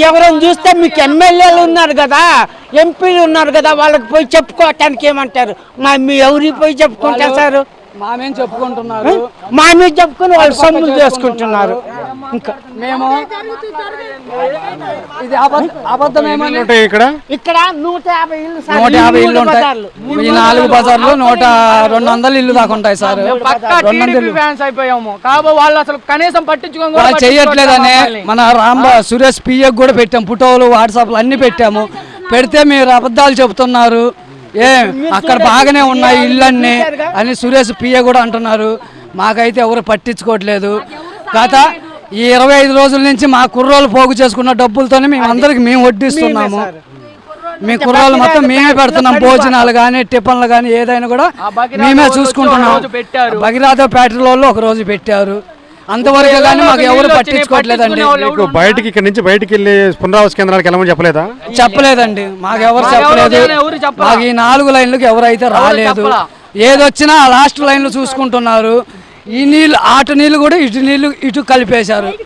ఎవరైనా చూస్తే మీకు ఎమ్మెల్యేలు ఉన్నారు కదా, ఎంపీలు ఉన్నారు కదా, వాళ్ళకి పోయి చెప్పుకోవటానికి ఏమంటారు? మీ ఎవరికి పోయి చెప్పుకుంటారు సార్? మామేం చెప్పుకుంటున్నారు, మా మీద చెప్పుకుని వాళ్ళు సొమ్ములు చేసుకుంటున్నారు. ఇంకా మేము ఇది అబద్ధమేమని ఇక్కడ ఇక్కడ 150 ఇల్లు సార్, 150 ఇల్లు ఉంటాయి. బజార్లు. ఈ 4 బజార్లు 200 ఇల్లు దాకా ఉంటాయి సార్. ఫ్యాన్స్ అయిపోయాము కాబట్టి వాళ్ళు అసలు కనీసం పట్టించుకోని వాళ్ళు చెయ్యట్లేదని మన సురేష్ పిఎక్ కూడా పెట్టాము, ఫోటోలు వాట్సాప్లు అన్ని పెట్టాము. పెడితే మీరు అబద్ధాలు చెబుతున్నారు, అక్కడ బాగానే ఉన్నాయి ఇళ్ళన్నీ అని సురేష్ పిఏ కూడా అంటున్నారు. మాకైతే ఎవరు పట్టించుకోవట్లేదు. గత ఈ 25 రోజుల నుంచి మా కుర్రోళ్ళు పోగు చేసుకున్న డబ్బులతోనే మేము అందరికి మేము వడ్డిస్తున్నాము. మీ కుర్రోళ్ళు మొత్తం మేమే పెడుతున్నాం, భోజనాలు కానీ టిఫన్లు కానీ ఏదైనా కూడా మేమే చూసుకుంటున్నాం. భగీరథ ఫ్యాక్టరీలో ఒక రోజు పెట్టారు, అంతవరకు కానీ మాకు ఎవరు పట్టించుకోవట్లేదండి. బయటికి ఇక్కడ నుంచి బయటికి వెళ్ళి పునరావాస కేంద్రాలకు వెళ్ళమని చెప్పలేదా? చెప్పలేదండి, మాకు ఎవరు చెప్పలేదు. మాకు ఈ 4 లైన్లకు ఎవరైతే రాలేదు. ఏదొచ్చినా లాస్ట్ లైన్లు చూసుకుంటున్నారు. ఈ నీళ్ళు అటు నీళ్ళు కూడా ఇటు నీళ్ళు ఇటు కలిపేశారు.